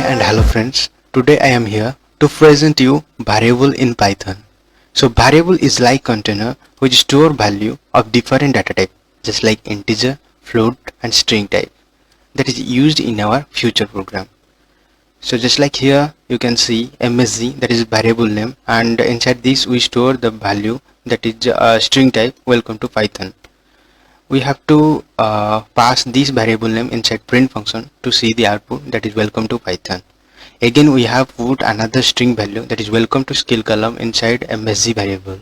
and hello friends. Today I am here to present you variable in Python. So variable is like container which store value of different data type just like integer, float and string type that is used in our future program. So just like here you can see MSG, that is variable name, and inside this we store the value that is string type welcome to Python. We have to pass this variable name inside print function to see the output that is welcome to Python. Again we have put another string value that is welcome to skill column inside MSG variable,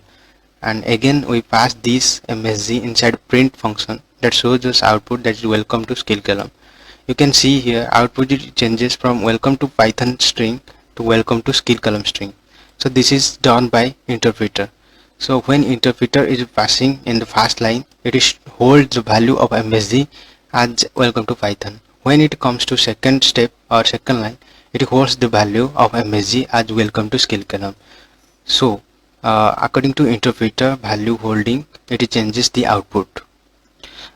and again we pass this MSG inside print function that shows us output that is welcome to skill column. You can see here output changes from welcome to Python string to welcome to skill column string. So this is done by interpreter. So when interpreter is passing in the first line, it holds the value of MSG as welcome to Python. When it comes to second step or second line, it holds the value of MSG as welcome to skill column. So according to interpreter value holding, it changes the output.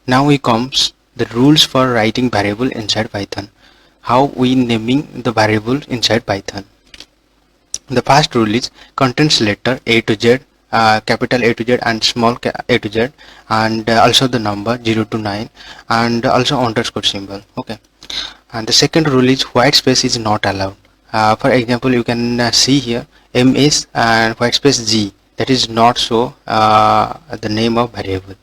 Now we comes the rules for writing variable inside Python. How we naming the variable inside Python. The first rule is contains letter A to Z, capital A to Z and small a to Z, and also the number 0 to 9 and also underscore symbol. Okay. And the second rule is white space is not allowed. For example, you can see here MS and white space G, that is not show the name of variable.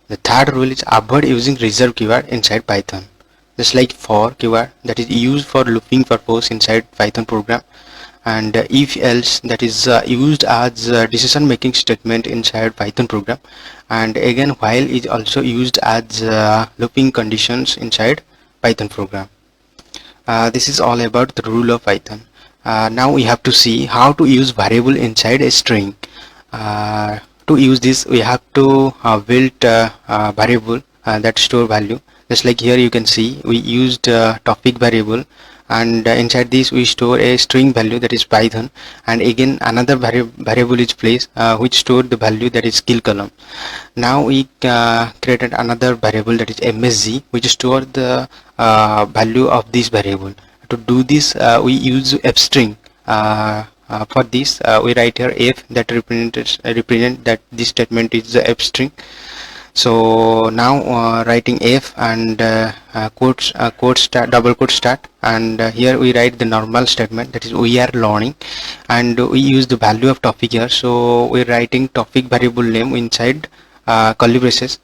The third rule is avoid using reserve keyword inside Python. Just like for keyword that is used for looping purpose inside Python program, and if else that is used as decision making statement inside Python program, and again while is also used as looping conditions inside Python program. This is all about the rule of Python. Now we have to see how to use variable inside a string. To use this we have to build a variable that store value. Just like here you can see we used topic variable, and inside this we store a string value that is Python, and again another variable is place which stored the value that is skill column. Now we created another variable that is MSG which store the value of this variable. To do this we use f string. For this we write here f that represent that this statement is the f string. So now writing f and double quote start, and here we write the normal statement that is we are learning, and we use the value of topic here. So we're writing topic variable name inside curly braces,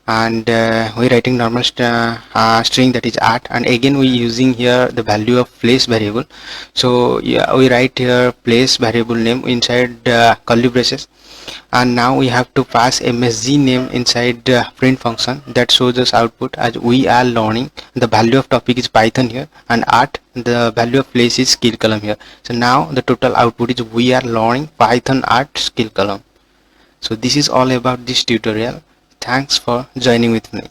and we're writing normal string that is at, and again we using here the value of place variable. So yeah, we write here place variable name inside curly braces, and now we have to pass MSG name inside print function that shows us output as we are learning. The value of topic is Python here, and at the value of place is skill column here. So now the total output is we are learning Python at skill column. So this is all about this tutorial. Thanks for joining with me.